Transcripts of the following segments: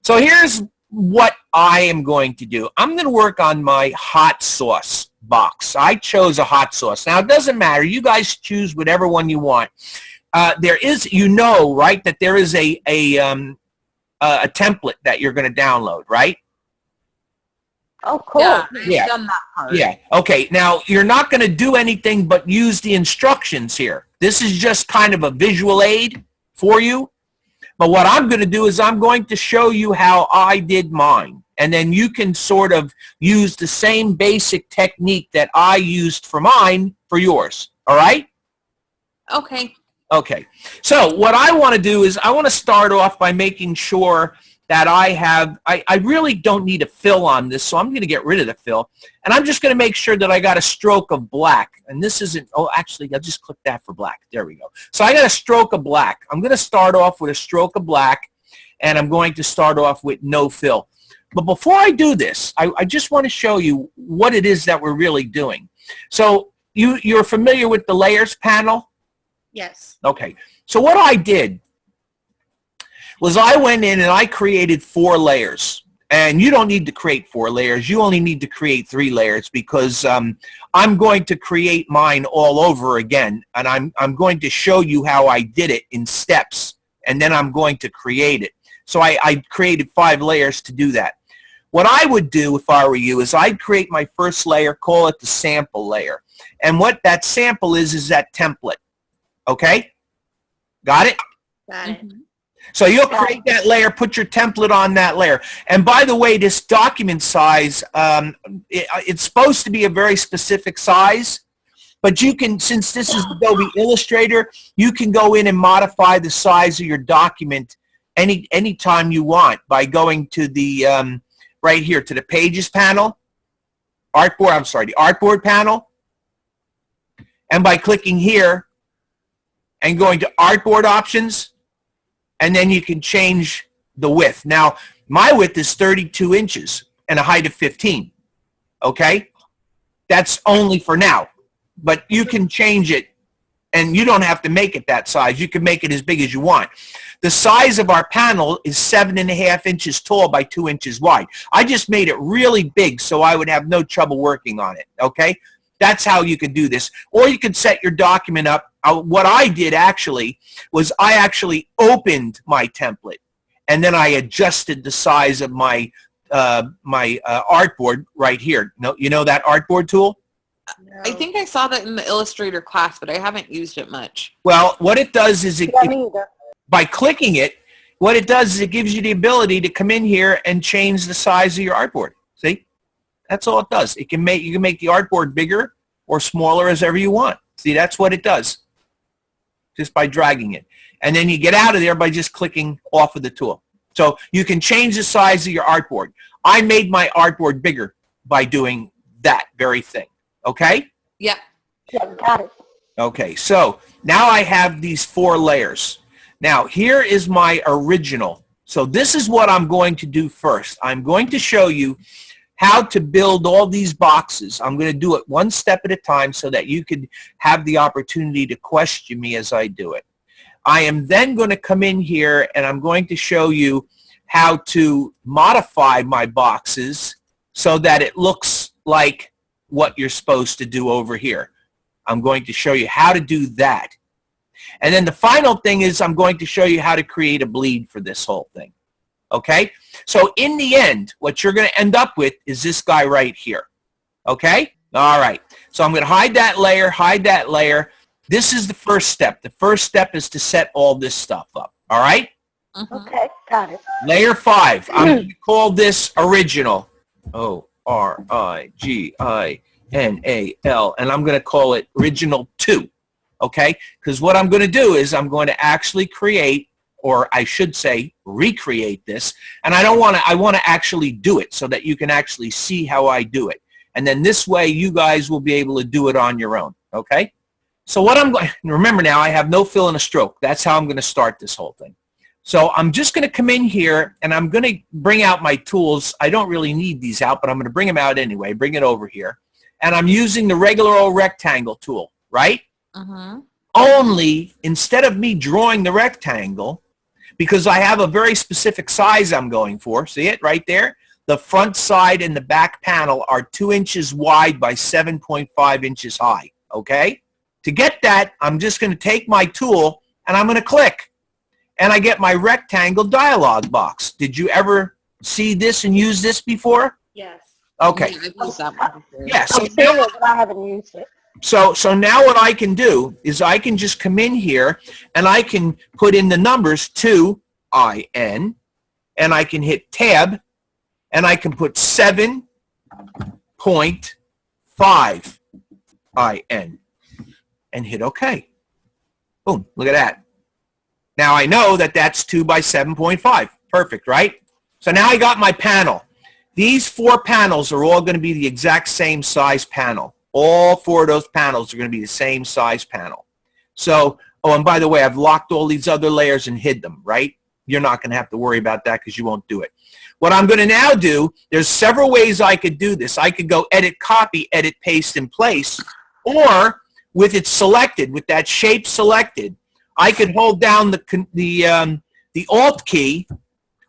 So here's what I am going to do. I'm going to work on my hot sauce box. I chose a hot sauce. Now, it doesn't matter. You guys choose whatever one you want. There is, right, that there is a template that you're going to download, right? Oh, cool. Yeah, I've done that part. Yeah. Okay. Now, you're not going to do anything but use the instructions here. This is just kind of a visual aid for you. But what I'm going to do is I'm going to show you how I did mine. And then you can sort of use the same basic technique that I used for mine for yours. All right? Okay. Okay. So what I want to do is I want to start off by making sure that I really don't need a fill on this, so I'm going to get rid of the fill. And I'm just going to make sure that I got a stroke of black. And this isn't, oh, actually, I'll just click that for black. There we go. So I got a stroke of black. I'm going to start off with a stroke of black, and I'm going to start off with no fill. But before I do this, I just want to show you what it is that we're really doing. So you're familiar with the layers panel? Yes. Okay. So what I did was I went in and I created 4 layers. And you don't need to create 4 layers. You only need to create 3 layers because I'm going to create mine all over again. And I'm going to show you how I did it in steps. And then I'm going to create it. So I created 5 layers to do that. What I would do if I were you is I'd create my first layer, call it the sample layer. And what that sample is that template. Okay? Got it? Got it. So you'll create that layer, put your template on that layer. And by the way, this document size, it's supposed to be a very specific size, but you can, since this is Adobe Illustrator, you can go in and modify the size of your document any time you want by going to the, right here, to the Pages panel, the Artboard panel, and by clicking here and going to Artboard Options, and then you can change the width. Now, my width is 32 inches and a height of 15, okay? That's only for now, but you can change it, and you don't have to make it that size. You can make it as big as you want. The size of our panel is 7.5 inches tall by 2 inches wide. I just made it really big so I would have no trouble working on it, okay? That's how you can do this. Or you can set your document up. What I did actually was I actually opened my template, and then I adjusted the size of my artboard right here. You know that artboard tool? No. I think I saw that in the Illustrator class, but I haven't used it much. Well, what it does is Me either. by clicking it, what it does is it gives you the ability to come in here and change the size of your artboard. See? That's all it does. You can make the artboard bigger or smaller as ever you want. See, that's what it does, just by dragging it. And then you get out of there by just clicking off of the tool. So you can change the size of your artboard. I made my artboard bigger by doing that very thing. Okay? Yep. Yeah, got it. Okay, so now I have these 4 layers. Now, here is my original. So this is what I'm going to do first. I'm going to show you how to build all these boxes. I'm going to do it one step at a time so that you can have the opportunity to question me as I do it. I am then going to come in here and I'm going to show you how to modify my boxes so that it looks like what you're supposed to do over here. I'm going to show you how to do that. And then the final thing is I'm going to show you how to create a bleed for this whole thing. Okay? So in the end, what you're going to end up with is this guy right here. Okay? All right. So I'm going to hide that layer, hide that layer. This is the first step. The first step is to set all this stuff up. All right? Okay, got it. Layer 5. I'm going to call this original. O-R-I-G-I-N-A-L. And I'm going to call it original 2. Okay? Because what I'm going to do is I'm going to actually create, or I should say recreate this, and I want to actually do it so that you can actually see how I do it. And then this way you guys will be able to do it on your own. Okay? So what I'm going, remember now I have no fill and a stroke. That's how I'm going to start this whole thing. So I'm just going to come in here and I'm going to bring out my tools. I don't really need these out, but I'm going to bring them out anyway. Bring it over here. And I'm using the regular old rectangle tool, right? Only instead of me drawing the rectangle, because I have a very specific size I'm going for. See it right there? The front side and the back panel are 2 inches wide by 7.5 inches high, okay? To get that, I'm just going to take my tool and I'm going to click, and I get my rectangle dialog box. Did you ever see this and use this before? Yes. Okay. Yeah, I've used that one before. Yeah, so I've seen it, but I haven't used it. So now what I can do is I can just come in here and I can put in the numbers 2IN, and I can hit tab, and I can put 7.5 IN and hit OK. Boom, look at that. Now I know that that's 2 by 7.5. Perfect, right? So now I got my panel. These 4 panels are all going to be the exact same size panel. All 4 of those panels are going to be the same size panel. So, oh, and by the way, I've locked all these other layers and hid them, right? You're not going to have to worry about that because you won't do it. What I'm going to now do, there's several ways I could do this. I could go edit, copy, edit, paste, and place, or with it selected, with that shape selected, I could hold down the Alt key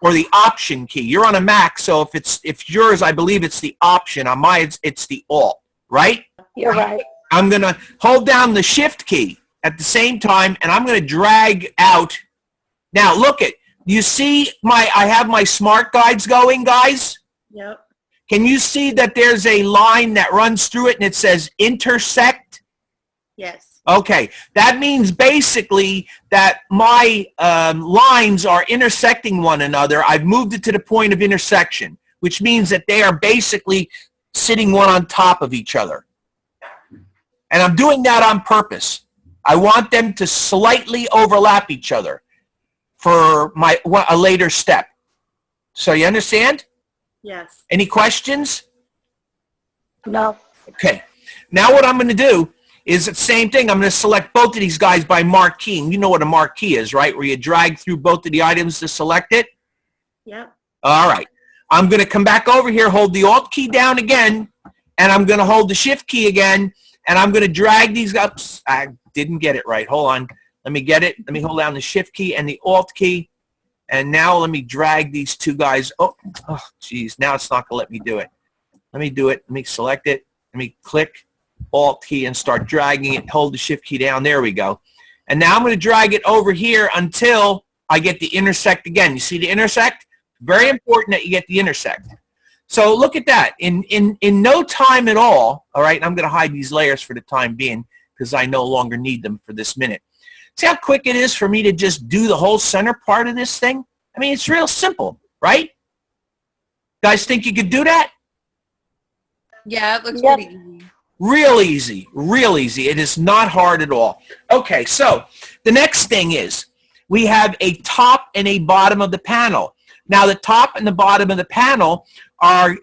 or the Option key. You're on a Mac, so if yours, I believe it's the Option. On mine, it's the Alt, right? You're right. I'm going to hold down the Shift key at the same time, and I'm going to drag out. Now, look at, you see I have my smart guides going, guys? Yep. Can you see that there's a line that runs through it and it says Intersect? Yes. Okay, that means basically that my lines are intersecting one another. I've moved it to the point of intersection, which means that they are basically sitting one on top of each other. And I'm doing that on purpose. I want them to slightly overlap each other for a later step. So you understand? Yes. Any questions? No. Okay. Now what I'm going to do is the same thing. I'm going to select both of these guys by marquee. You know what a marquee is, right? Where you drag through both of the items to select it? Yep. All right. I'm going to come back over here, hold the Alt key down again, and I'm going to hold the Shift key again, and I'm going to drag these up. I didn't get it right. Hold on. Let me get it. Let me hold down the Shift key and the Alt key, and now let me drag these 2 guys. Oh, geez. Now it's not going to let me do it. Let me do it. Let me select it. Let me click Alt key and start dragging it. Hold the Shift key down. There we go. And now I'm going to drag it over here until I get the intersect again. You see the intersect? Very important that you get the intersect. So look at that. In no time at all right, I'm going to hide these layers for the time being because I no longer need them for this minute. See how quick it is for me to just do the whole center part of this thing? I mean, it's real simple, right? Guys think you could do that? Yeah, it looks Yep. pretty easy. Real easy, real easy. It is not hard at all. Okay, so the next thing is we have a top and a bottom of the panel. Now the top and the bottom of the panel are,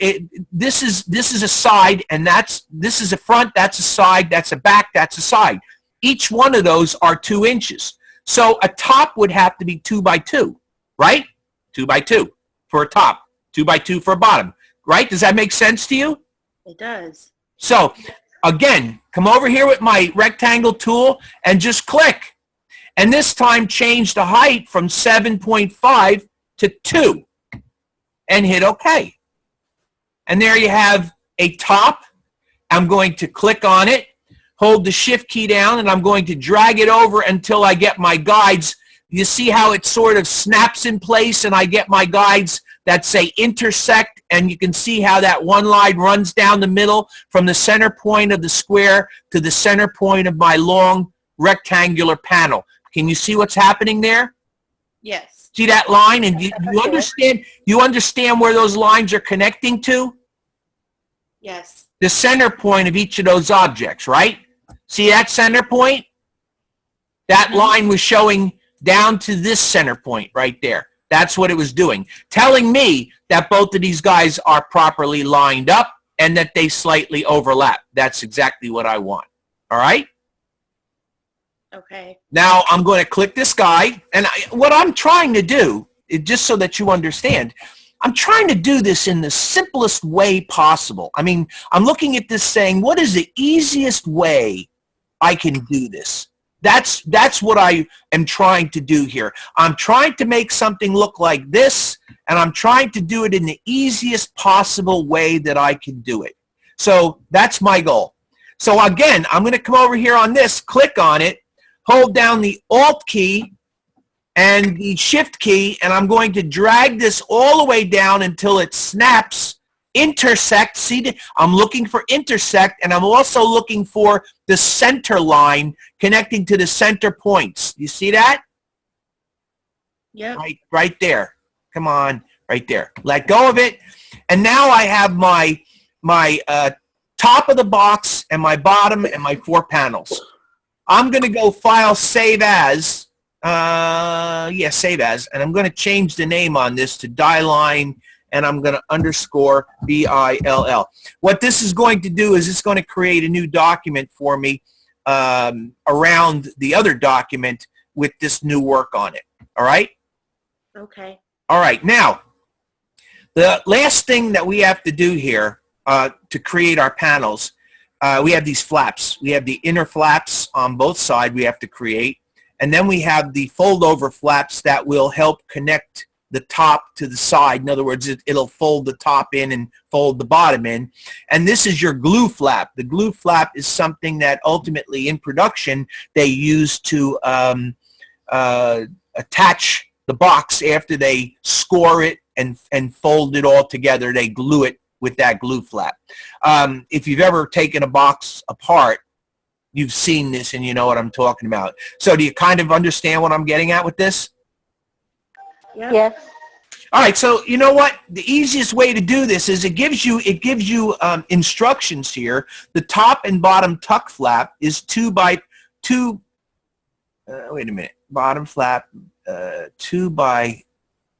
this is a side, and this is a front, that's a side, that's a back, that's a side. Each one of those are 2 inches. So a top would have to be 2 by 2, right? 2 by 2 for a top, 2 by 2 for a bottom, right? Does that make sense to you? It does. So again, come over here with my rectangle tool and just click. And this time change the height from 7.5 to 2 and hit OK. And there you have a top. I'm going to click on it, hold the Shift key down, and I'm going to drag it over until I get my guides. You see how it sort of snaps in place, and I get my guides that say intersect, and you can see how that one line runs down the middle from the center point of the square to the center point of my long rectangular panel. Can you see what's happening there? Yes. See that line? And you understand where those lines are connecting to? Yes. The center point of each of those objects, right? See that center point? That line was showing down to this center point right there. That's what it was doing, telling me that both of these guys are properly lined up and that they slightly overlap. That's exactly what I want. All right? Okay. Now I'm going to click this guy, and what I'm trying to do, just so that you understand, I'm trying to do this in the simplest way possible. I mean, I'm looking at this saying, what is the easiest way I can do this? That's what I am trying to do here. I'm trying to make something look like this, and I'm trying to do it in the easiest possible way that I can do it. So that's my goal. So again, I'm going to come over here on this, click on it, hold down the Alt key and the Shift key, and I'm going to drag this all the way down until it snaps. Intersect, see, I'm looking for intersect, and I'm also looking for the center line connecting to the center points. You see that? Yep. Right there. Come on, right there. Let go of it. And now I have my top of the box and my bottom and my 4 panels. I'm going to go File, Save As. Save As. And I'm going to change the name on this to DieLine, and I'm going to underscore BILL. What this is going to do is it's going to create a new document for me around the other document with this new work on it. All right? Okay. All right. Now, the last thing that we have to do here to create our panels, we have these flaps. We have the inner flaps on both sides we have to create, and then we have the fold-over flaps that will help connect the top to the side. In other words, it'll fold the top in and fold the bottom in. And this is your glue flap. The glue flap is something that ultimately in production they use to attach the box after they score it and fold it all together. They glue it with that glue flap. If you've ever taken a box apart, you've seen this and you know what I'm talking about. So do you kind of understand what I'm getting at with this? Yep. Yes. All right, so you know what? The easiest way to do this is it gives you instructions here. The top and bottom tuck flap is 2 by 2. Wait a minute. Bottom flap 2 by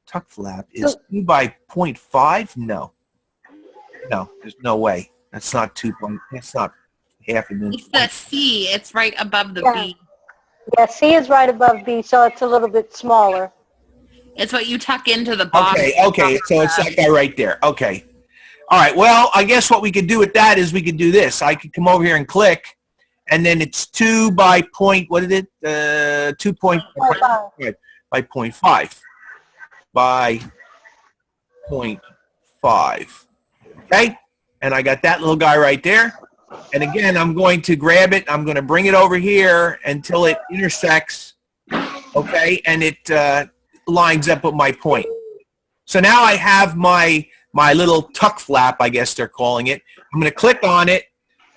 tuck flap is 2 by 0.5. No, there's no way. That's not 2. That's not half an inch. It's the C. It's right above the Yeah. B. Yeah, C is right above B, so it's a little bit smaller. It's what you tuck into the bottom. Okay, so it's that guy right there. Okay. All right, well, I guess what we could do with that is we could do this. I could come over here and click, and then it's 2 by point, what is it? 2 point, by 0.5. By 0.5. Okay? And I got that little guy right there. And again, I'm going to grab it. I'm going to bring it over here until it intersects. Okay? And it lines up with my point. So now I have my little tuck flap, I guess they're calling it. I'm going to click on it.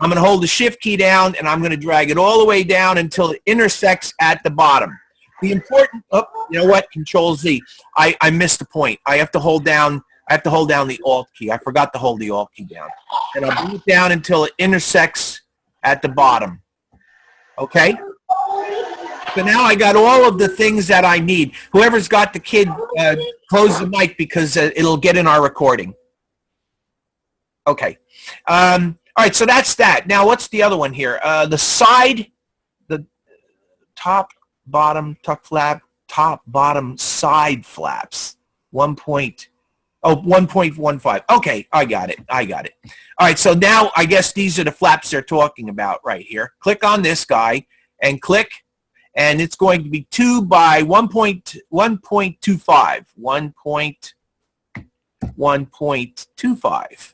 I'm going to hold the Shift key down, and I'm going to drag it all the way down until it intersects at the bottom. The important, you know what? Control Z. I missed the point. I have to hold down the Alt key. I forgot to hold the Alt key down. And I'll bring it down until it intersects at the bottom. Okay? So now I got all of the things that I need. Whoever's got the kid, close the mic because it'll get in our recording. Okay. All right, so that's that. Now, what's the other one here? The side, the top, bottom, tuck flap, top, bottom, side flaps. 1.15. Okay, I got it. All right, so now I guess these are the flaps they're talking about right here. Click on this guy and click. And it's going to be 2 by 1.25. 1.25.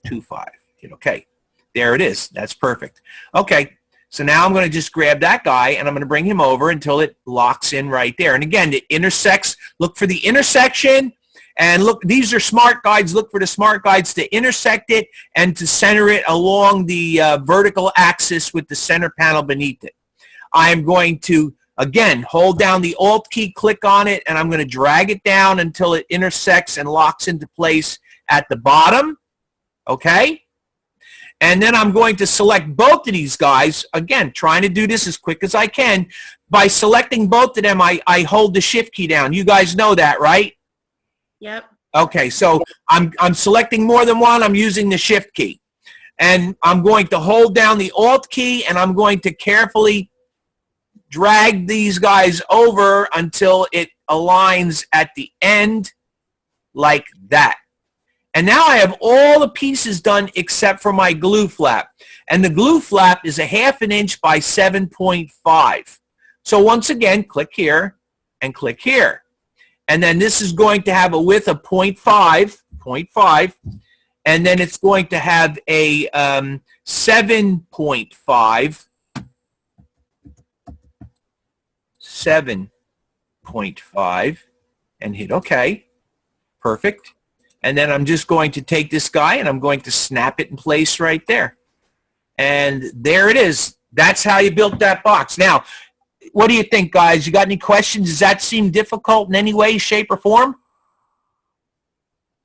25. Okay, there it is. That's perfect. Okay, so now I'm going to just grab that guy and I'm going to bring him over until it locks in right there. And again, it intersects. Look for the intersection. And look, these are smart guides. Look for the smart guides to intersect it and to center it along the vertical axis with the center panel beneath it. I'm going to, again, hold down the Alt key, click on it, and I'm going to drag it down until it intersects and locks into place at the bottom. Okay? And then I'm going to select both of these guys. Again, trying to do this as quick as I can. By selecting both of them, I hold the Shift key down. You guys know that, right? Yep. Okay, so I'm selecting more than one. I'm using the Shift key. And I'm going to hold down the Alt key, and I'm going to carefully drag these guys over until it aligns at the end like that. And now I have all the pieces done except for my glue flap. And the glue flap is a 1/2 inch by 7.5. So once again, click here and click here. And then this is going to have a width of 0.5, and then it's going to have a 7.5, 7.5, and hit OK. Perfect. And then I'm just going to take this guy and I'm going to snap it in place right there. And there it is. That's how you built that box. Now, what do you think, guys? You got any questions? Does that seem difficult in any way, shape, or form?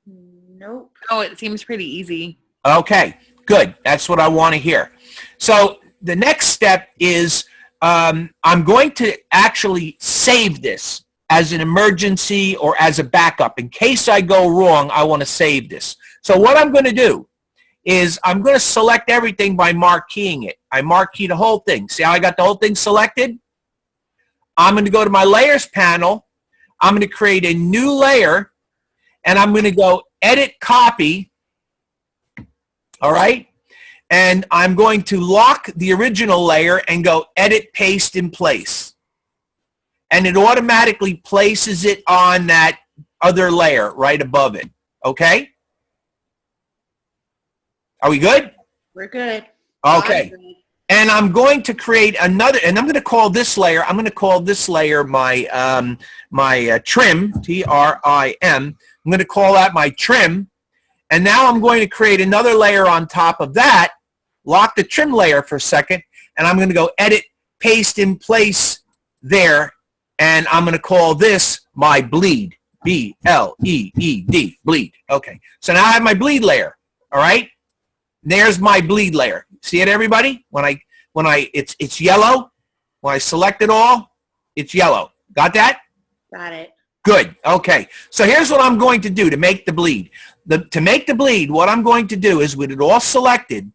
Nope. Oh, it seems pretty easy. Okay, good. That's what I want to hear. So the next step is I'm going to actually save this as an emergency or as a backup. In case I go wrong, I want to save this. So what I'm going to do is I'm going to select everything by marqueing it. I marquee the whole thing. See how I got the whole thing selected? I'm going to go to my layers panel. I'm going to create a new layer, and I'm going to go edit copy. All right? And I'm going to lock the original layer and go edit paste in place. And it automatically places it on that other layer right above it. Okay? Are we good? We're good. Okay. And I'm going to create another, and I'm going to call this layer, I'm going to call this layer my, trim, T-R-I-M. I'm going to call that my trim. And now I'm going to create another layer on top of that, lock the trim layer for a second, and I'm going to go edit, paste in place there, and I'm going to call this my bleed, B-L-E-E-D, bleed. Okay, so now I have my bleed layer, all right? There's my bleed layer. See it, everybody? It's yellow. When I select it all, it's yellow. Got that? Got it. Good. Okay. So here's what I'm going to do to make the bleed. To make the bleed, what I'm going to do is with it all selected,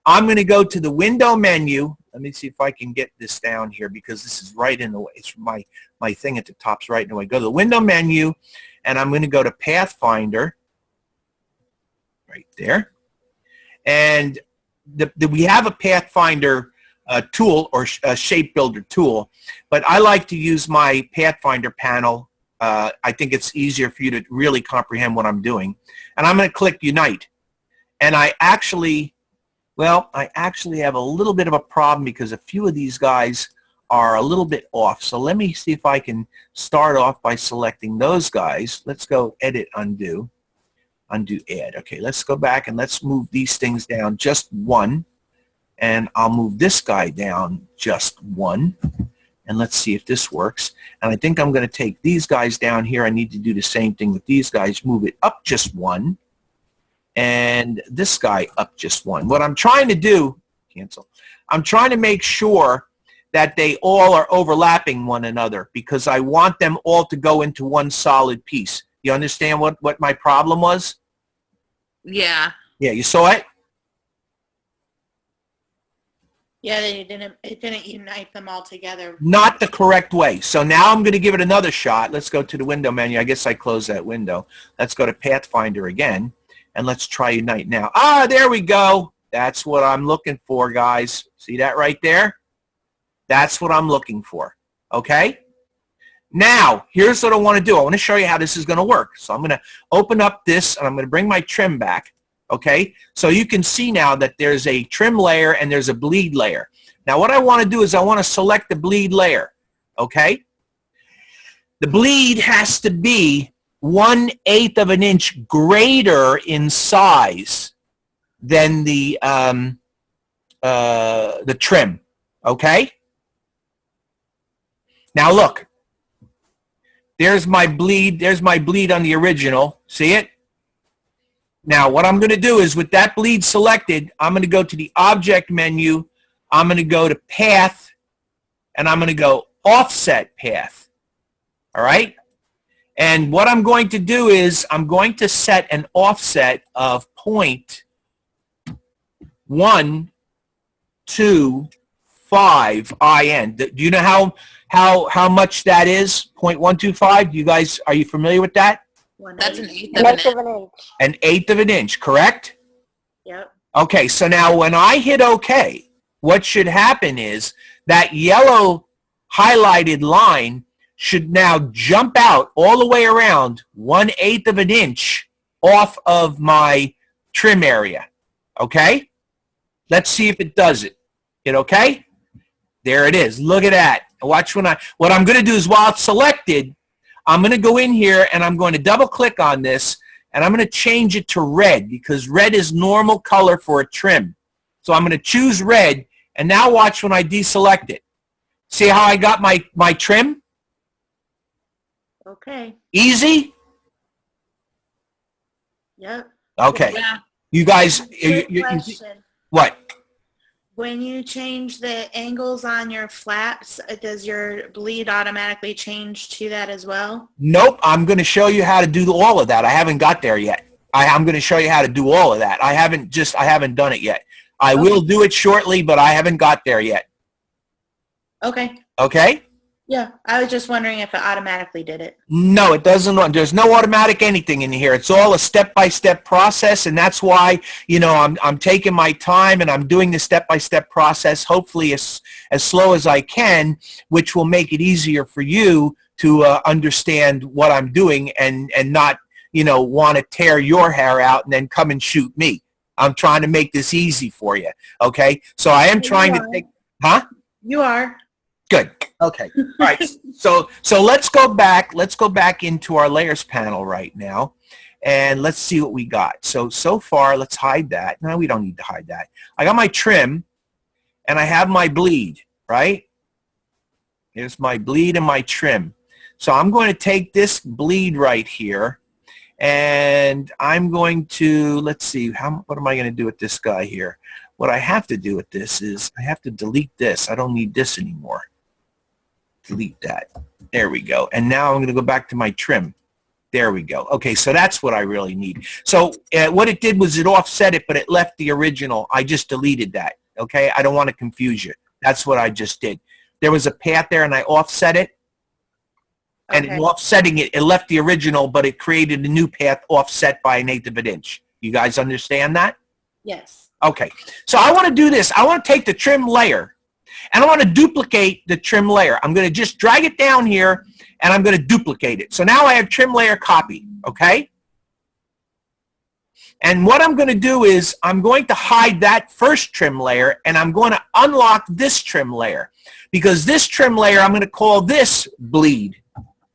I'm going to go to the window menu. Let me see if I can get this down here because this is right in the way. It's my thing at the top's right in the way. Go to the window menu, and I'm going to go to Pathfinder right there. And we have a Pathfinder tool or a shape builder tool, but I like to use my Pathfinder panel. I think it's easier for you to really comprehend what I'm doing. And I'm going to click Unite. And I actually have a little bit of a problem because a few of these guys are a little bit off. So let me see if I can start off by selecting those guys. Let's go Edit, Undo. Undo, Add. Okay, let's go back and let's move these things down just one. And I'll move this guy down just one. And let's see if this works. And I think I'm going to take these guys down here. I need to do the same thing with these guys. Move it up just one. And this guy up just one. What I'm trying to do, cancel, I'm trying to make sure that they all are overlapping one another because I want them all to go into one solid piece. You understand what my problem was? Yeah. Yeah, you saw it? Yeah, it didn't unite them all together. Not the correct way. So now I'm going to give it another shot. Let's go to the window menu. I guess I closed that window. Let's go to Pathfinder again, and let's try Unite now. Ah, there we go. That's what I'm looking for, guys. See that right there? That's what I'm looking for. Okay? Now, here's what I want to do. I want to show you how this is going to work. So I'm going to open up this, and I'm going to bring my trim back. Okay? So you can see now that there's a trim layer and there's a bleed layer. Now, what I want to do is I want to select the bleed layer. Okay? The bleed has to be 1/8 of an inch greater in size than the trim. Okay? Now, look. There's my bleed on the original. See it? Now, what I'm going to do is with that bleed selected, I'm going to go to the Object menu. I'm going to go to Path, and I'm going to go Offset Path. All right? And what I'm going to do is I'm going to set an offset of 0.125 IN. Do you know how much that is? 0.125? You guys, are you familiar with that? That's an 1/8. eighth An of an eighth of inch. an inch. An eighth of an inch, correct? Yep. Okay, so now when I hit OK, what should happen is that yellow highlighted line should now jump out all the way around 1/8 of an inch off of my trim area. Okay? Let's see if it does it. Hit OK? There it is. Look at that. Watch what I'm going to do is while it's selected, I'm going to go in here and I'm going to double click on this and I'm going to change it to red because red is normal color for a trim. So I'm going to choose red and now watch when I deselect it. See how I got my trim? Okay. Easy? Yep. Okay. Yeah. You guys, Quick question. what? When you change the angles on your flaps, does your bleed automatically change to that as well? Nope, I'm going to show you how to do all of that. I haven't got there yet. I'm going to show you how to do all of that. I haven't done it yet. I will do it shortly, but I haven't got there yet. Okay. Okay? Yeah. I was just wondering if it automatically did it. No, it doesn't. There's no automatic anything in here. It's all a step-by-step process, and that's why, you know, I'm taking my time and I'm doing the step-by-step process, hopefully as slow as I can, which will make it easier for you to understand what I'm doing and not, you know, want to tear your hair out and then come and shoot me. I'm trying to make this easy for you, okay? So I am trying to take, huh? You are. Good. Okay. All right. So let's go back. Let's go back into our layers panel right now, and let's see what we got. So far, let's hide that. No, we don't need to hide that. I got my trim, and I have my bleed. Right. Here's my bleed and my trim. So I'm going to take this bleed right here, and I'm going to, let's see, what am I going to do with this guy here? What I have to do with this is I have to delete this. I don't need this anymore. Delete that. There we go. And now I'm going to go back to my trim. There we go. Okay, so that's what I really need. So what it did was it offset it, but it left the original. I just deleted that. Okay, I don't want to confuse you. That's what I just did. There was a path there, and I offset it. And in offsetting it, it left the original, but it created a new path offset by 1/8 of an inch. You guys understand that? Yes. Okay, so I want to do this. I want to take the trim layer, and I want to duplicate the trim layer. I'm going to just drag it down here, and I'm going to duplicate it. So now I have trim layer copied, okay? And what I'm going to do is I'm going to hide that first trim layer, and I'm going to unlock this trim layer. Because this trim layer, I'm going to call this bleed.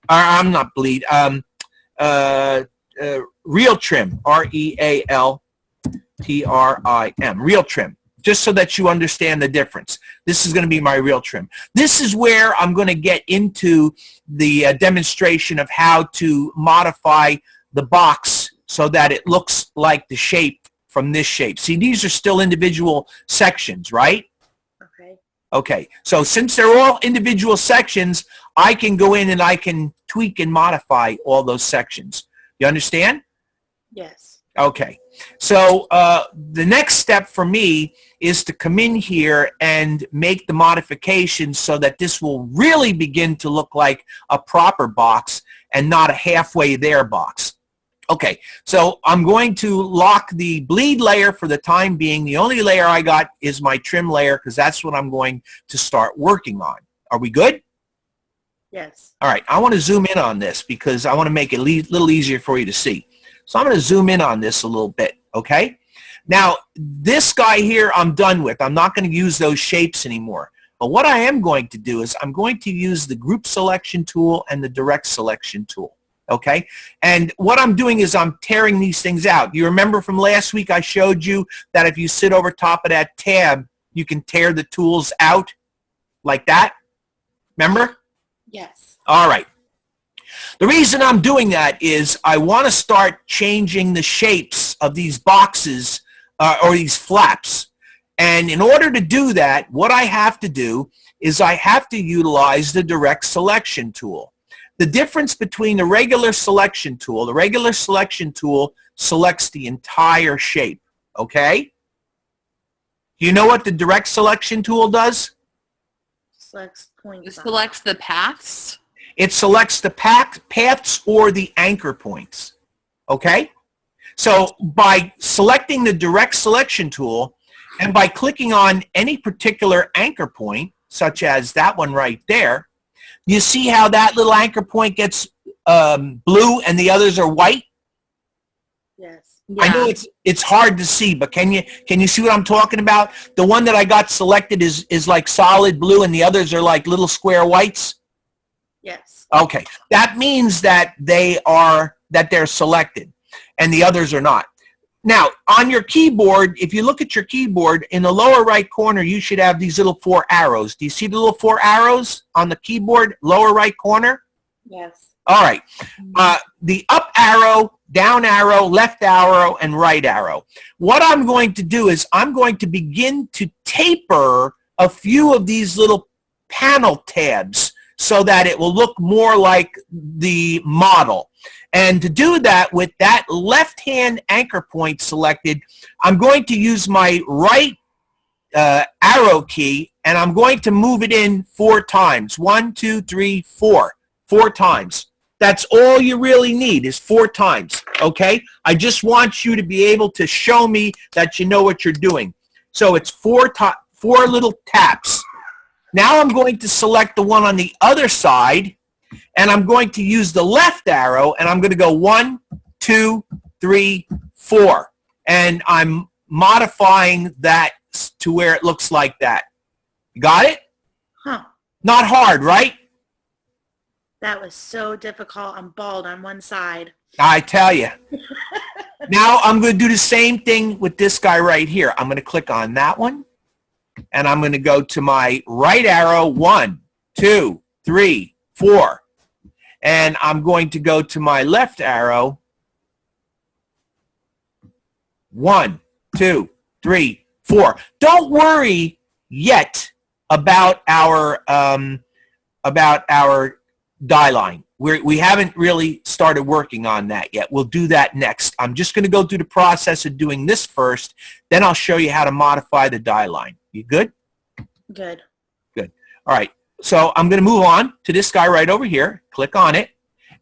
I'm not bleed. Real trim, R-E-A-L-T-R-I-M, real trim, just so that you understand the difference. This is going to be my real trim. This is where I'm going to get into the demonstration of how to modify the box so that it looks like the shape from this shape. See, these are still individual sections, right? Okay, so since they're all individual sections, I can go in and I can tweak and modify all those sections. You understand? Yes. Okay, so the next step for me is to come in here and make the modifications so that this will really begin to look like a proper box and not a halfway there box. Okay, so I'm going to lock the bleed layer for the time being. The only layer I got is my trim layer because that's what I'm going to start working on. Are we good? Yes. All right, I want to zoom in on this because I want to make it a little easier for you to see. So I'm going to zoom in on this a little bit, okay? Now, this guy here I'm done with. I'm not going to use those shapes anymore. But what I am going to do is I'm going to use the group selection tool and the direct selection tool. Okay, and what I'm doing is I'm tearing these things out. You remember from last week I showed you that if you sit over top of that tab, you can tear the tools out like that? Remember? Yes. All right. The reason I'm doing that is I want to start changing the shapes of these boxes or these flaps. And in order to do that, what I have to do is I have to utilize the direct selection tool. The difference between the regular selection tool selects the entire shape, okay? Do you know what the direct selection tool does? Selects points. It selects the paths. it selects the paths or the anchor points. Okay? So by selecting the direct selection tool and by clicking on any particular anchor point, such as that one right there, you see how that little anchor point gets blue and the others are white? Yes. Yeah. I know it's hard to see, but can you see what I'm talking about? The one that I got selected is like solid blue and the others are like little square whites? Yes. Okay. That means that they're selected and the others are not. Now, on your keyboard, if you look at your keyboard, in the lower right corner, you should have these little 4 arrows. Do you see the little 4 arrows on the keyboard, lower right corner? Yes. All right. The up arrow, down arrow, left arrow, and right arrow. What I'm going to do is I'm going to begin to taper a few of these little panel tabs so that it will look more like the model. And to do that, with that left-hand anchor point selected, I'm going to use my right arrow key, and I'm going to move it in 4 times. 1, 2, 3, 4. 4 times. That's all you really need is 4 times, okay? I just want you to be able to show me that you know what you're doing. So it's 4 little taps. Now I'm going to select the one on the other side, and I'm going to use the left arrow, and I'm going to go 1, 2, 3, 4. And I'm modifying that to where it looks like that. Got it? Huh. Not hard, right? That was so difficult. I'm bald on one side. I tell you. Now I'm going to do the same thing with this guy right here. I'm going to click on that one, and I'm going to go to my right arrow, 1, 2, 3, 4. And I'm going to go to my left arrow, 1, 2, 3, 4. Don't worry yet about our die line. We haven't really started working on that yet. We'll do that next. I'm just going to go through the process of doing this first, then I'll show you how to modify the die line. You good? Good. Good. All right. So I'm going to move on to this guy right over here. Click on it.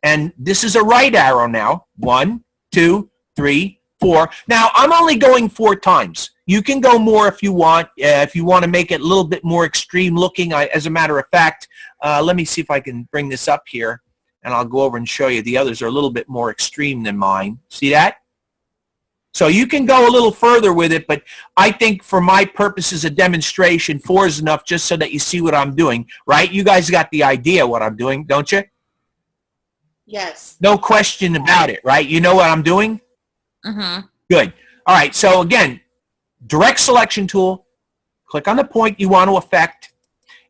And this is a right arrow now. 1, 2, 3, 4. Now, I'm only going 4 times. You can go more if you want to make it a little bit more extreme looking. As a matter of fact, let me see if I can bring this up here, and I'll go over and show you. The others are a little bit more extreme than mine. See that? So you can go a little further with it, but I think for my purposes of demonstration, 4 is enough just so that you see what I'm doing, right? You guys got the idea what I'm doing, don't you? Yes. No question about it, right? You know what I'm doing? Mm-hmm. Good. All right, so again, direct selection tool, click on the point you want to affect,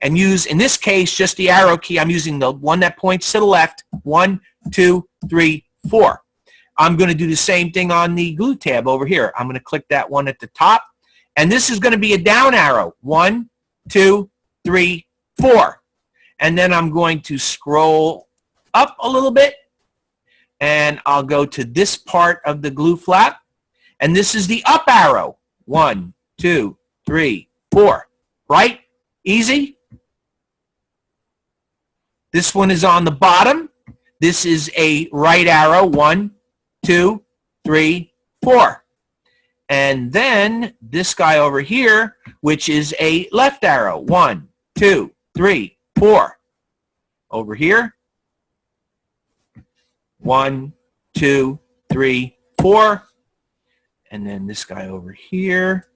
and use, in this case, just the arrow key. I'm using the one that points to the left. 1, 2, 3, 4. I'm going to do the same thing on the glue tab over here. I'm going to click that one at the top, and this is going to be a down arrow. 1, 2, 3, 4. And then I'm going to scroll up a little bit, and I'll go to this part of the glue flap, and this is the up arrow. 1, 2, 3, 4. Right? Easy? This one is on the bottom. This is a right arrow. 1, 2, 3, 4. And then this guy over here, which is a left arrow. 1, 2, 3, 4. Over here. 1, 2, 3, 4. And then this guy over here.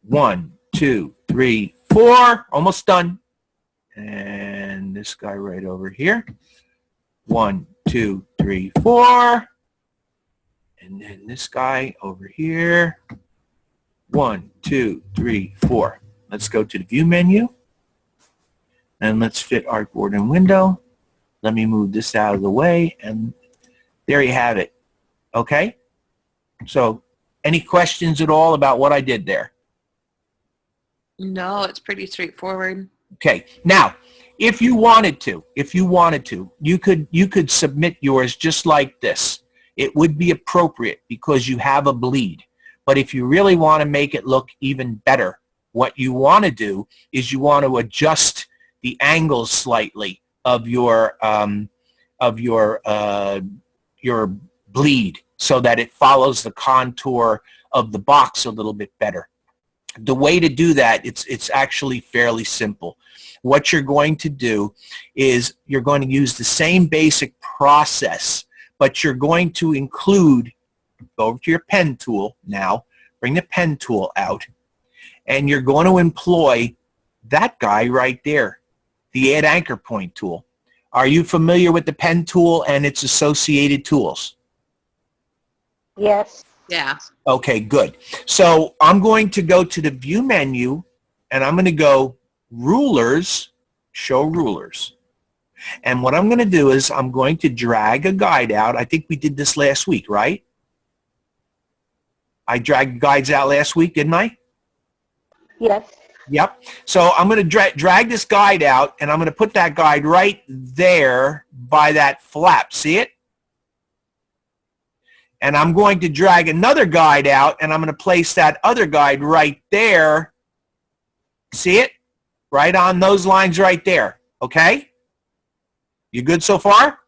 1, 2, 3, 4. Almost done. And this guy right over here. 1, 2, 3, 4. And then this guy over here. 1, 2, 3, 4. Let's go to the view menu. And let's fit artboard and window. Let me move this out of the way. And there you have it. Okay? So, any questions at all about what I did there? No, it's pretty straightforward. Okay. Now, if you wanted to, you could submit yours just like this. It would be appropriate because you have a bleed. But if you really want to make it look even better, what you want to do is you want to adjust the angles slightly of your bleed, so that it follows the contour of the box a little bit better. The way to do that, it's actually fairly simple. What you're going to do is you're going to use the same basic process, but you're going to include, go over to your pen tool now, bring the pen tool out, and you're going to employ that guy right there, the Add Anchor Point tool. Are you familiar with the pen tool and its associated tools? Yes. Yeah. Okay, good. So I'm going to go to the View menu, and I'm going to go Rulers, Show Rulers. And what I'm going to do is I'm going to drag a guide out. I think we did this last week, right? I dragged guides out last week, didn't I? Yes. Yep. So I'm going to drag this guide out, and I'm going to put that guide right there by that flap. See it? And I'm going to drag another guide out, and I'm going to place that other guide right there. See it? Right on those lines right there. Okay? You good so far?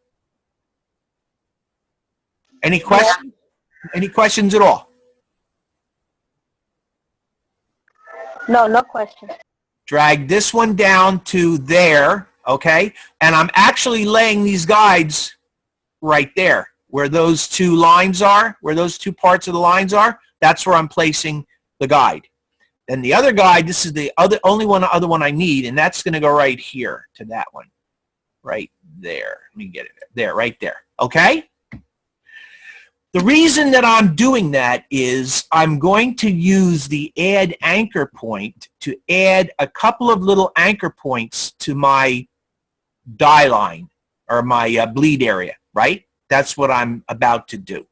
Any questions? Any questions at all? No, no question. Drag this one down to there, okay? And I'm actually laying these guides right there, where those two lines are, where those two parts of the lines are. That's where I'm placing the guide. Then the other guide, this is the other other one I need, and that's going to go right here to that one, right there. Let me get it there, right there. Okay? The reason that I'm doing that is I'm going to use the Add Anchor Point to add a couple of little anchor points to my die line, or my bleed area, right? That's what I'm about to do,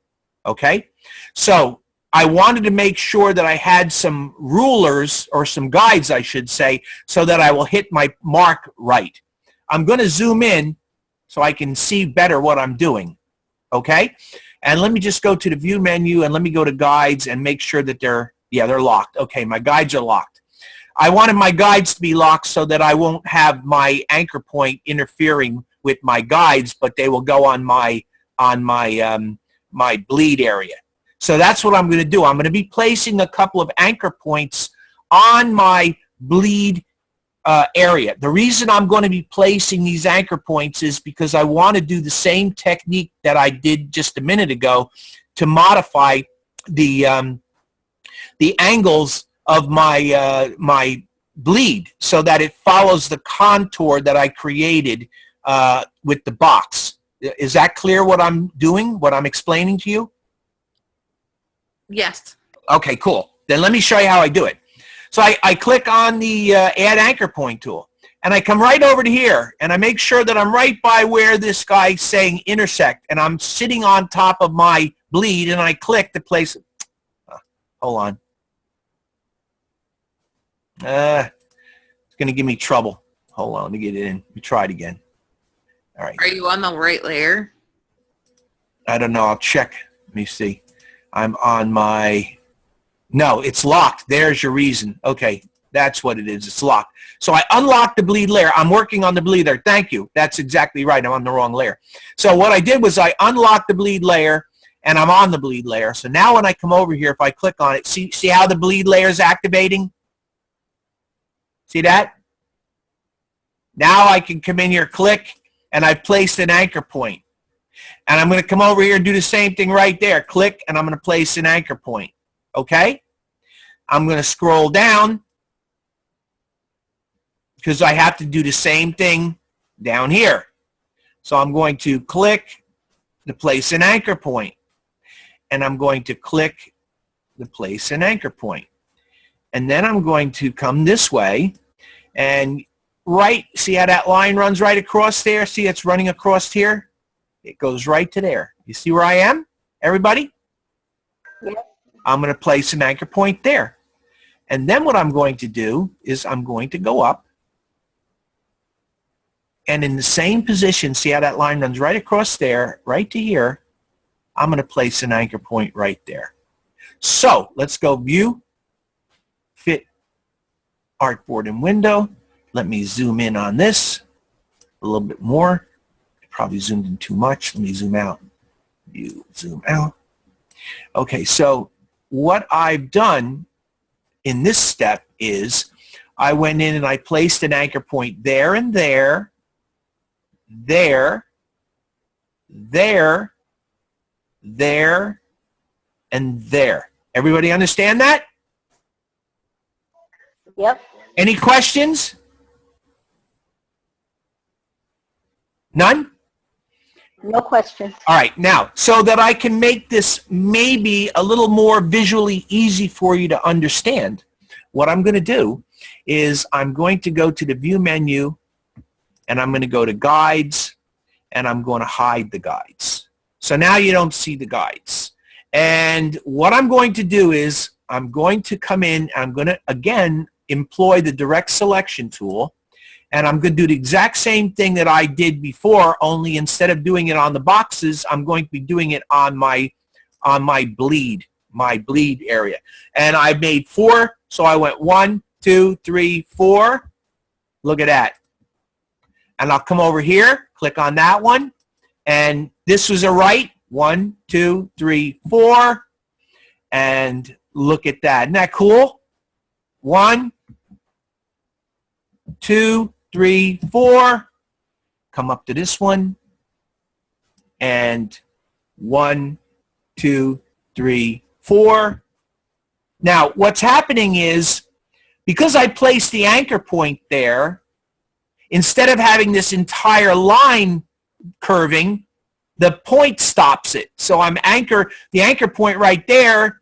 okay? So I wanted to make sure that I had some rulers, or some guides, I should say, so that I will hit my mark right. I'm going to zoom in so I can see better what I'm doing, okay? And let me just go to the View menu, and let me go to Guides and make sure that they're locked. Okay, my guides are locked. I wanted my guides to be locked so that I won't have my anchor point interfering with my guides, but they will go on my my bleed area. So that's what I'm going to do. I'm going to be placing a couple of anchor points on my bleed area. The reason I'm going to be placing these anchor points is because I want to do the same technique that I did just a minute ago to modify the angles of my my bleed, so that it follows the contour that I created with the box. Is that clear what I'm doing, what I'm explaining to you? Yes. Okay, cool. Then let me show you how I do it. So I click on the Add Anchor Point tool, and I come right over to here, and I make sure that I'm right by where this guy's saying Intersect, and I'm sitting on top of my bleed, and I click to place it. Hold on. It's going to give me trouble. Hold on, let me get it in. Let me try it again. All right. Are you on the right layer? I don't know. I'll check. Let me see. I'm on my... No, it's locked. There's your reason. Okay, that's what it is. It's locked. So I unlocked the bleed layer. I'm working on the bleed layer. Thank you. That's exactly right. I'm on the wrong layer. So what I did was I unlocked the bleed layer, and I'm on the bleed layer. So now when I come over here, if I click on it, see how the bleed layer is activating? See that? Now I can come in here, click, and I've placed an anchor point. And I'm going to come over here and do the same thing right there. Click, and I'm going to place an anchor point. Okay? I'm going to scroll down because I have to do the same thing down here. So I'm going to click to place an anchor point. And I'm going to click to place an anchor point. And then I'm going to come this way and see how that line runs right across there? See it's running across here? It goes right to there. You see where I am, everybody? Yes. I'm going to place an anchor point there. And then what I'm going to do is I'm going to go up, and in the same position, see how that line runs right across there, right to here, I'm going to place an anchor point right there. So let's go View, Fit, Artboard and Window. Let me zoom in on this. a little bit more. Probably zoomed in too much. Let me zoom out. You zoom out. Okay, so what I've done in this step is I went in and I placed an anchor point there and there, there, there, there, and there. Everybody understand that? Yep. Any questions? None? No questions. All right, now, so that I can make this maybe a little more visually easy for you to understand, what I'm going to do is I'm going to go to the View menu, and I'm going to go to Guides, and I'm going to hide the guides. So now you don't see the guides. And what I'm going to do is I'm going to come in, I'm going to, again, employ the Direct Selection tool, and I'm going to do the exact same thing that I did before, only instead of doing it on the boxes, I'm going to be doing it on my bleed area. And I made 4, so I went 1, 2, 3, 4. Look at that. And I'll come over here, click on that one, and this was a right. 1, 2, 3, 4. And look at that. Isn't that cool? 1, 2, 3, 4. Come up to this one. And 1, 2, 3, 4. Now, what's happening is, because I placed the anchor point there, instead of having this entire line curving, the point stops it. So the anchor point right there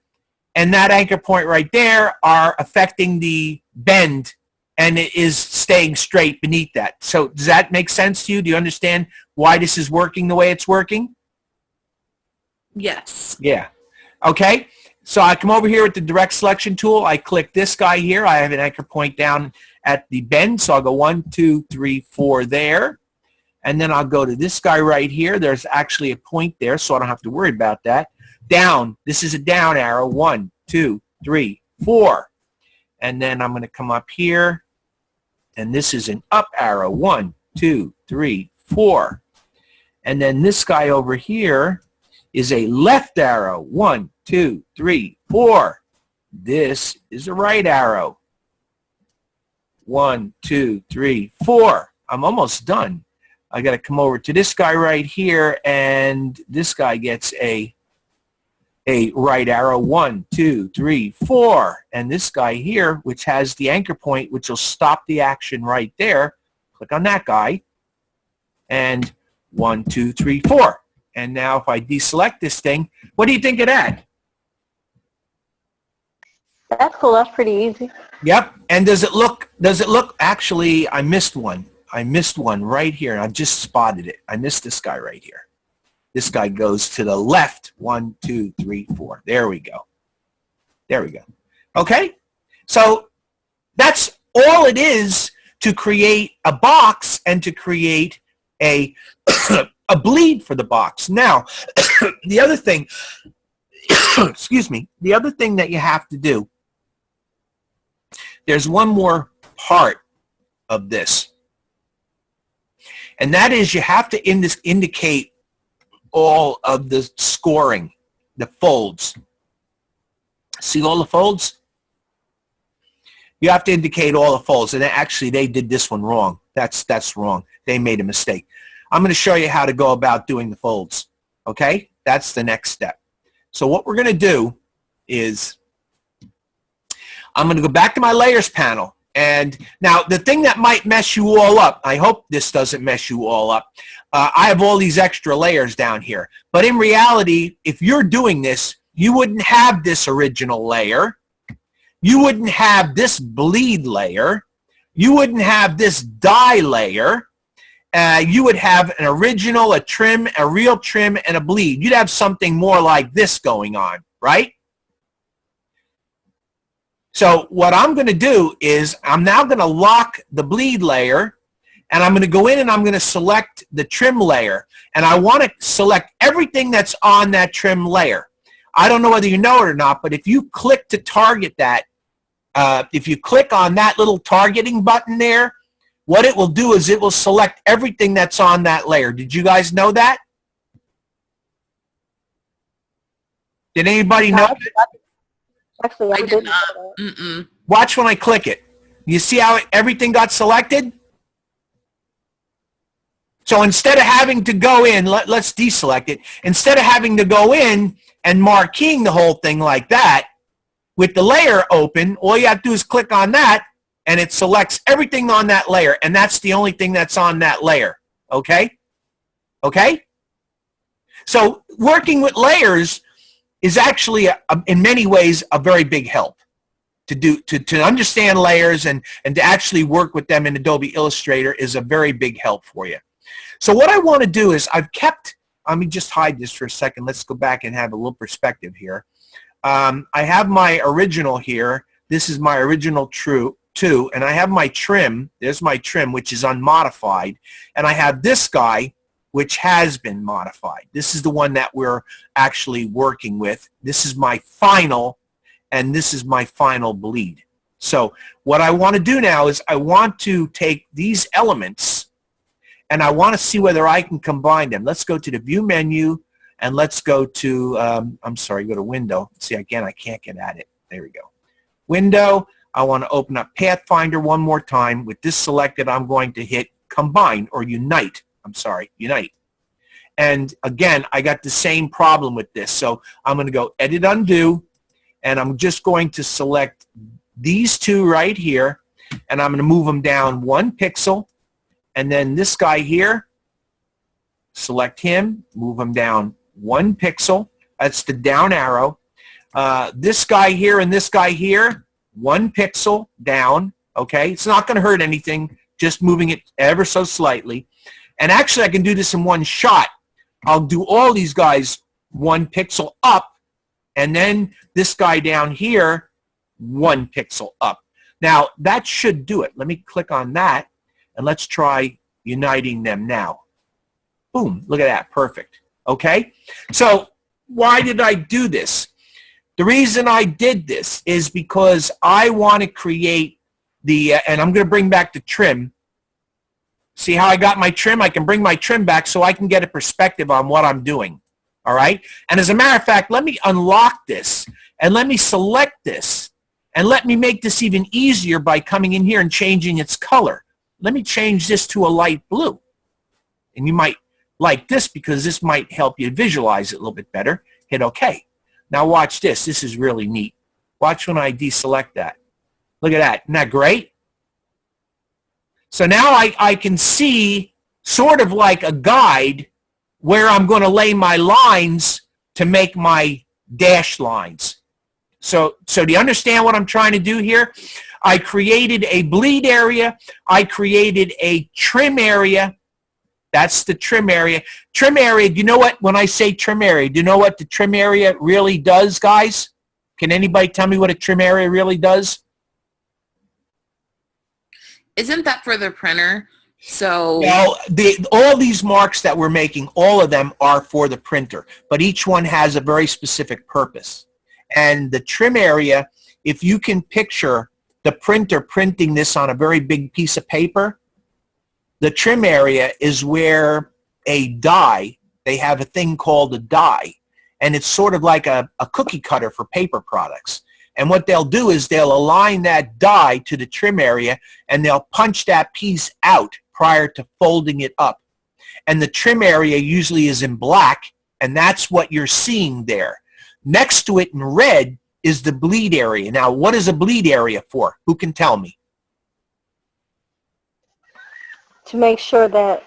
and that anchor point right there are affecting the bend, and it is staying straight beneath that. So does that make sense to you? Do you understand why this is working the way it's working? Yes. Yeah. Okay. So I come over here with the Direct Selection tool. I click this guy here. I have an anchor point down at the bend. So I'll go 1, 2, 3, 4 there. And then I'll go to this guy right here. There's actually a point there, so I don't have to worry about that. Down. This is a down arrow. 1, 2, 3, 4. And then I'm going to come up here, and this is an up arrow. 1, 2, 3, 4. And then this guy over here is a left arrow. 1, 2, 3, 4. This is a right arrow. 1, 2, 3, 4. I'm almost done. I got to come over to this guy right here, and this guy gets a right arrow. 1, 2, 3, 4. And this guy here, which has the anchor point, which will stop the action right there, click on that guy, and 1, 2, 3, 4. And now if I deselect this thing, what do you think of that? That's cool. That's pretty easy. Yep. And does it look, actually, I missed one. I missed one right here. I just spotted it. I missed this guy right here. This guy goes to the left. 1, 2, 3, 4. There we go. There we go. Okay? So that's all it is to create a box and to create a bleed for the box. Now, the other thing, excuse me, the other thing that you have to do, there's one more part of this. And that is you have to indicate all of the scoring, the folds. See all the folds? You have to indicate all the folds. And actually, they did this one wrong. That's wrong. They made a mistake. I'm going to show you how to go about doing the folds. Okay? That's the next step. So what we're going to do is I'm going to go back to my layers panel. And now the thing that might mess you all up, I hope this doesn't mess you all up, I have all these extra layers down here. But in reality, if you're doing this, you wouldn't have this original layer. You wouldn't have this bleed layer. You wouldn't have this dye layer. You would have an original, a trim, a real trim, and a bleed. You'd have something more like this going on, right? So what I'm going to do is I'm now going to lock the bleed layer, and I'm going to go in and I'm going to select the trim layer. And I want to select everything that's on that trim layer. I don't know whether you know it or not, but if you click to target that, if you click on that little targeting button there, what it will do is it will select everything that's on that layer. Did you guys know that? Did anybody know? Actually, I I did didn't not. know that. Mm-mm. Watch when I click it. You see how everything got selected? So instead of having to go in, let's deselect it. Instead of having to go in and marqueing the whole thing like that, with the layer open, all you have to do is click on that, and it selects everything on that layer, and that's the only thing that's on that layer. Okay? Okay? So working with layers is actually, in many ways, a very big help to understand layers and to actually work with them in Adobe Illustrator is a very big help for you. So what I want to do is I've kept, let me just hide this for a second. Let's go back and have a little perspective here. I have my original here. This is my original two, and I have my trim. There's my trim, which is unmodified. And I have this guy, which has been modified. This is the one that we're actually working with. This is my final, and this is my final bleed. So what I want to do now is I want to take these elements, and I want to see whether I can combine them. Let's go to the View menu, and let's go to, go to Window. See, again, I can't get at it. There we go. Window. I want to open up Pathfinder one more time. With this selected, I'm going to hit Combine or Unite. Unite. And again, I got the same problem with this. So I'm going to go Edit Undo, and I'm just going to select these two right here, and I'm going to move them down 1 pixel. And then this guy here, select him, move him down 1 pixel. That's the down arrow. This guy here and this guy here, 1 pixel down. Okay, it's not going to hurt anything, just moving it ever so slightly. And actually, I can do this in one shot. I'll do all these guys 1 pixel up, and then this guy down here, 1 pixel up. Now, that should do it. Let me click on that, and let's try uniting them now. Boom, look at that, perfect. Okay, so why did I do this? The reason I did this is because I want to create the, and I'm going to bring back the trim. See how I got my trim? I can bring my trim back so I can get a perspective on what I'm doing. All right? And as a matter of fact, let me unlock this, and let me select this, and let me make this even easier by coming in here and changing its color. Let me change this to a light blue. And you might like this because this might help you visualize it a little bit better. Hit OK. Now watch this. This is really neat. Watch when I deselect that. Look at that. Isn't that great? So now I can see sort of like a guide where I'm going to lay my lines to make my dashed lines. So do you understand what I'm trying to do here? I created a bleed area. I created a trim area. That's the trim area. Trim area, do you know what, when I say trim area, do you know what the trim area really does, guys? Can anybody tell me what a trim area really does? Isn't that for the printer? So Well, all these marks that we're making, all of them are for the printer, but each one has a very specific purpose. And the trim area, if you can picture the printer printing this on a very big piece of paper, the trim area is where a die, they have a thing called a die, and it's sort of like a cookie cutter for paper products. And what they'll do is they'll align that die to the trim area, and they'll punch that piece out prior to folding it up. And the trim area usually is in black, and that's what you're seeing there. Next to it in red is the bleed area. Now, what is a bleed area for? Who can tell me? To make sure that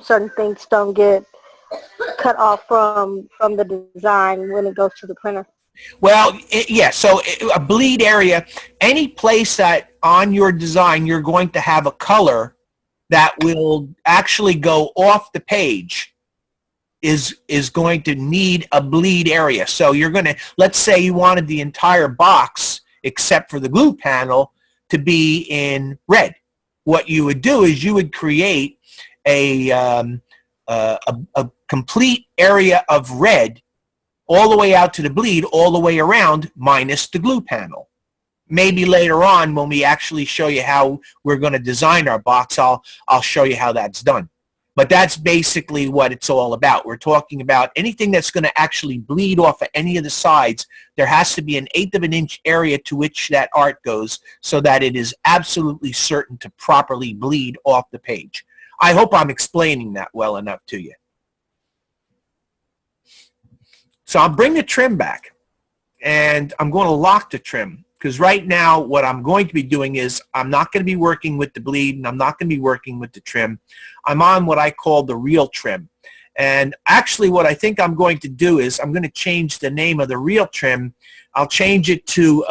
certain things don't get cut off from the design when it goes to the printer. Well, yeah, so a bleed area, any place that on your design you're going to have a color that will actually go off the page is going to need a bleed area. So you're going to, let's say you wanted the entire box except for the glue panel to be in red. What you would do is you would create a complete area of red all the way out to the bleed, all the way around, minus the glue panel. maybe later on when we actually show you how we're going to design our box, I'll show you how that's done. But that's basically what it's all about. We're talking about anything that's going to actually bleed off of any of the sides. There has to be an 1/8 of an inch area to which that art goes so that it is absolutely certain to properly bleed off the page. I hope I'm explaining that well enough to you. So I'll bring the trim back, and I'm going to lock the trim, because right now what I'm going to be doing is I'm not going to be working with the bleed, and I'm not going to be working with the trim. I'm on what I call the real trim. And actually what I think I'm going to do is I'm going to change the name of the real trim. I'll change it to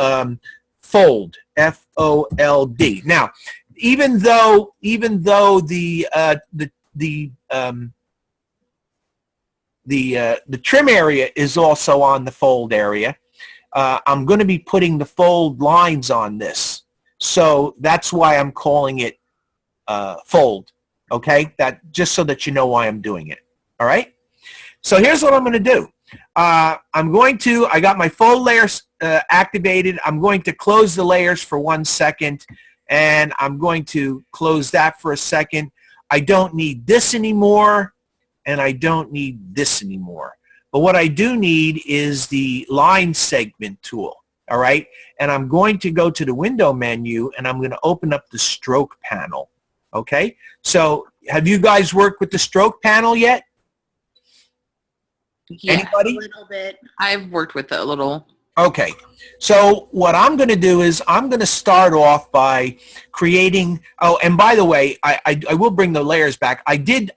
Fold, F-O-L-D. Now, even though the trim area is also on the fold area, I'm going to be putting the fold lines on this. So that's why I'm calling it fold. Okay? That just so that you know why I'm doing it. All right? So here's what I'm going to do. I got my fold layers activated. I'm going to close the layers for 1 second, and I'm going to close that for a second. I don't need this anymore, and I don't need this anymore. But what I do need is the line segment tool, all right? And I'm going to go to the window menu, and I'm going to open up the stroke panel, okay? So have you guys worked with the stroke panel yet? Yeah, Anybody? A little bit. I've worked with it a little. Okay, so what I'm going to do is I'm going to start off by creating, oh, and by the way, I will bring the layers back. I did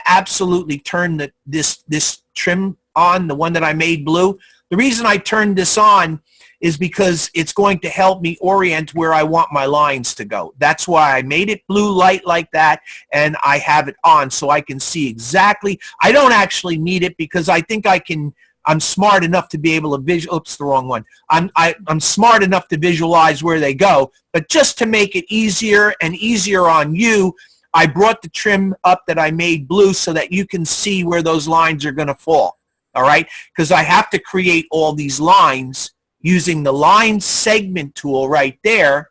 absolutely turn this trim on, the one that I made blue. The reason I turned this on is because it's going to help me orient where I want my lines to go. That's why I made it blue light like that, and I have it on so I can see exactly. I don't actually need it because I think I'm smart enough to be able to oops, the wrong one. I'm smart enough to visualize where they go, but just to make it easier and easier on you, I brought the trim up that I made blue so that you can see where those lines are going to fall, all right? Because I have to create all these lines using the line segment tool right there,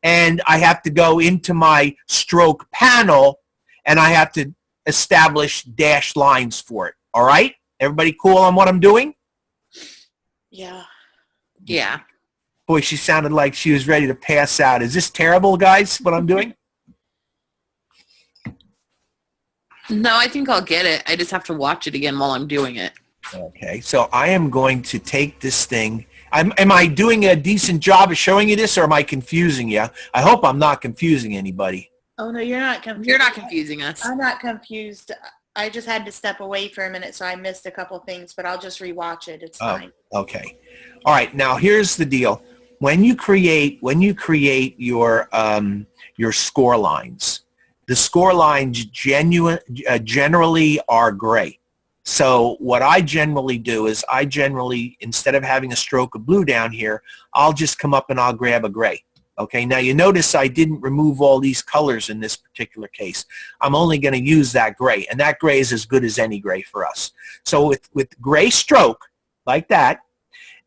and I have to go into my stroke panel, and I have to establish dashed lines for it, all right? Everybody cool on what I'm doing? Yeah. Yeah. Boy, she sounded like she was ready to pass out. Is this terrible, guys, what I'm doing? No, I think I'll get it. I just have to watch it again while I'm doing it. Okay, so I am going to take this thing. Am I doing a decent job of showing you this, or am I confusing you? I hope I'm not confusing anybody. Oh, no, you're not confused. You're not confusing us. I'm not confused. I just had to step away for a minute, so I missed a couple things, but I'll just rewatch it. It's fine. Okay. All right. Now here's the deal. When you create your score lines, the score lines generally are gray. So what I generally do is instead of having a stroke of blue down here, I'll just come up and I'll grab a gray. Okay, now you notice I didn't remove all these colors in this particular case. I'm only going to use that gray, and that gray is as good as any gray for us. So with gray stroke, like that,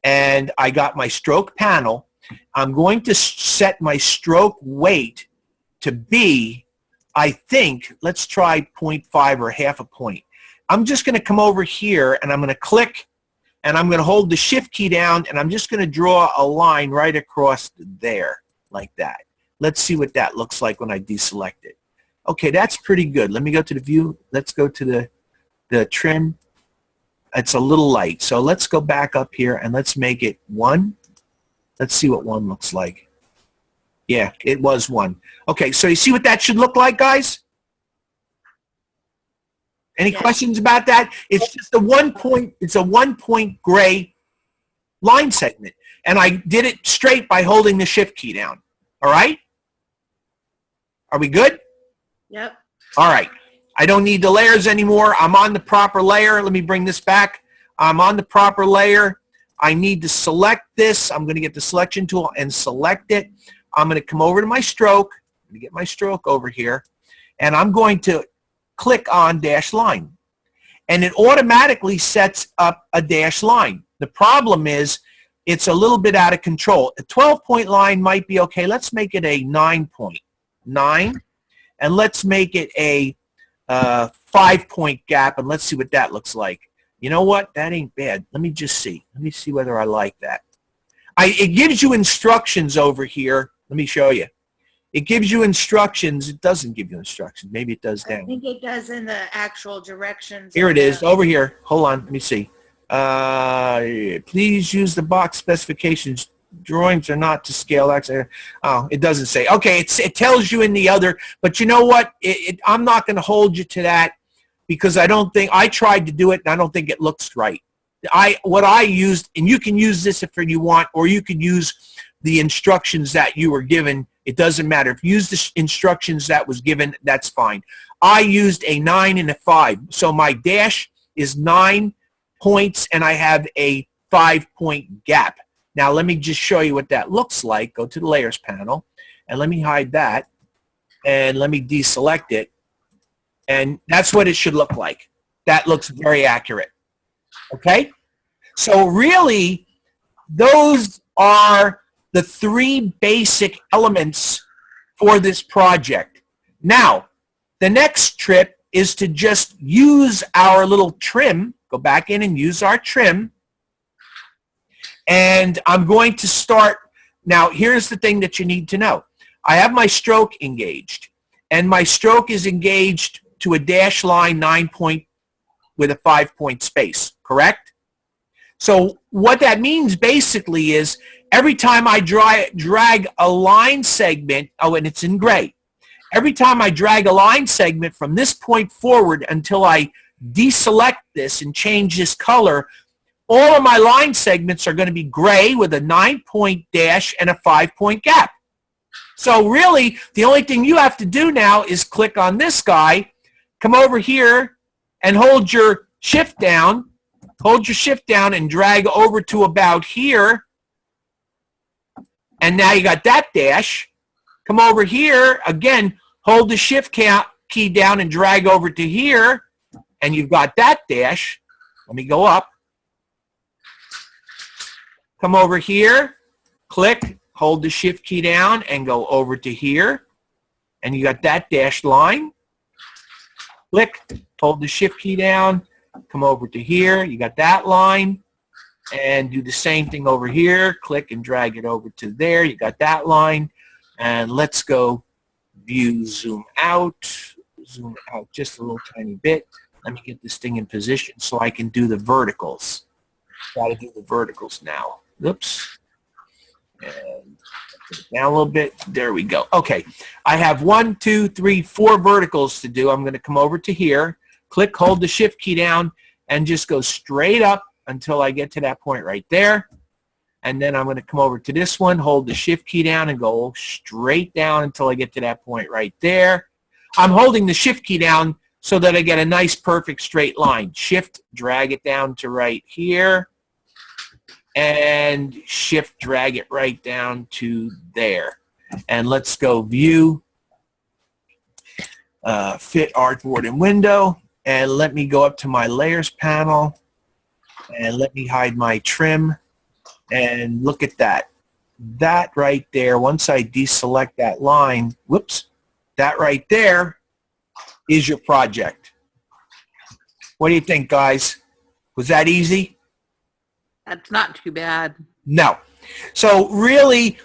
and I got my stroke panel, I'm going to set my stroke weight to be, I think, let's try 0.5 or half a point. I'm just going to come over here, and I'm going to click, and I'm going to hold the shift key down, and I'm just going to draw a line right across there. Like that. Let's see what that looks like when I deselect it. Okay, that's pretty good. Let me go to the view. Let's go to the trim. It's a little light. So let's go back up here and let's make it 1. Let's see what 1 looks like. Yeah, it was 1. Okay, so you see what that should look like, guys? Any questions about that? It's just a 1 point, it's a 1 point gray line segment. And I did it straight by holding the shift key down. All right? Are we good? Yep. All right. I don't need the layers anymore. I'm on the proper layer. Let me bring this back. I'm on the proper layer. I need to select this. I'm going to get the selection tool and select it. I'm going to come over to my stroke. Let me get my stroke over here. And I'm going to click on dash line. And it automatically sets up a dash line. The problem is it's a little bit out of control. A 12-point line might be okay. Let's make it a 9-point. 9. And let's make it a 5-point gap, and let's see what that looks like. You know what? That ain't bad. Let me just see. Let me see whether I like that. It gives you instructions over here. Let me show you. It gives you instructions. It doesn't give you instructions. Maybe it does down. I think it does in the actual directions. Here it is, over here. Hold on, let me see. Please use the box specifications. Drawings are not to scale. Oh, it doesn't say. Okay, it tells you in the other, but you know what? I'm not going to hold you to that because I tried to do it and I don't think it looks right. What I used, and you can use this if you want, or you can use the instructions that you were given. It doesn't matter. If you use the instructions that was given, that's fine. I used a 9 and a 5. So my dash is 9 points and I have a 5-point gap. Now let me just show you what that looks like. Go to the layers panel and let me hide that and let me deselect it. And that's what it should look like. That looks very accurate. Okay? So really, those are the 3 basic elements for this project. Now, the next trip is to just use our little trim. Go back in and use our trim. And I'm going to start. Now, here's the thing that you need to know. I have my stroke engaged. And my stroke is engaged to a dash line 9-point with a 5-point space, correct? So what that means basically is every time I drag a line segment, oh, and it's in gray. Every time I drag a line segment from this point forward until I deselect this and change this color, all of my line segments are going to be gray with a 9-point dash and a 5-point gap. So really, the only thing you have to do now is click on this guy, come over here, and hold your shift down. Hold your shift down and drag over to about here. And now you got that dash. Come over here, again, hold the shift key down and drag over to here. And you've got that dash. Let me go up. Come over here, click, hold the shift key down and go over to here. And you got that dashed line. Click, hold the shift key down, come over to here. You got that line. And do the same thing over here. Click and drag it over to there. You got that line. And let's go view, zoom out just a little tiny bit. Let me get this thing in position so I can do the verticals. Got to do the verticals now. Oops. And put it down a little bit. There we go. Okay. I have 1, 2, 3, 4 verticals to do. I'm going to come over to here, click, hold the shift key down, and just go straight up until I get to that point right there. And then I'm going to come over to this one, hold the shift key down, and go straight down until I get to that point right there. I'm holding the shift key down so that I get a nice, perfect straight line. Shift, drag it down to right here. And shift, drag it right down to there. And let's go view, fit artboard and window. And let me go up to my layers panel. And let me hide my trim. And look at that. That right there, once I deselect that line, whoops, that right there is your project. What do you think, guys? Was that easy? That's not too bad. No. So really,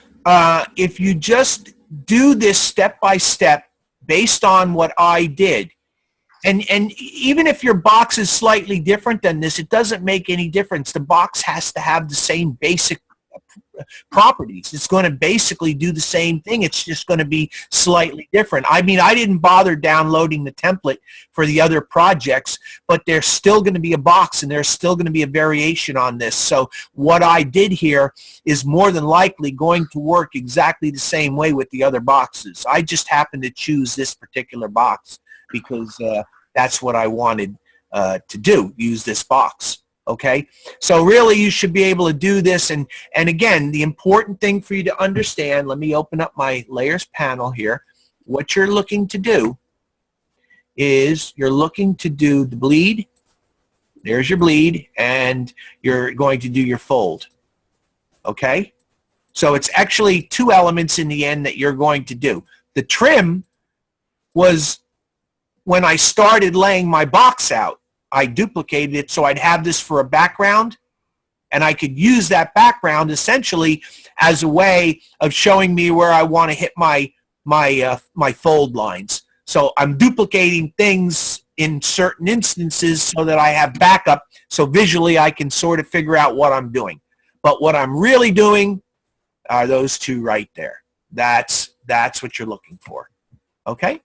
if you just do this step by step based on what I did, and even if your box is slightly different than this, it doesn't make any difference. The box has to have the same basic properties. It's going to basically do the same thing. It's just going to be slightly different. I mean, I didn't bother downloading the template for the other projects, but there's still going to be a box and there's still going to be a variation on this. So what I did here is more than likely going to work exactly the same way with the other boxes. I just happened to choose this particular box because that's what I wanted to do, use this box. Okay, so really you should be able to do this, and again, the important thing for you to understand, let me open up my layers panel here. What you're looking to do is you're looking to do the bleed. There's your bleed, and you're going to do your fold. okay? So it's actually 2 elements in the end that you're going to do. The trim was when I started laying my box out. I duplicated it so I'd have this for a background, and I could use that background essentially as a way of showing me where I want to hit my fold lines. So I'm duplicating things in certain instances so that I have backup, so visually I can sort of figure out what I'm doing. But what I'm really doing are those 2 right there. That's what you're looking for. Okay?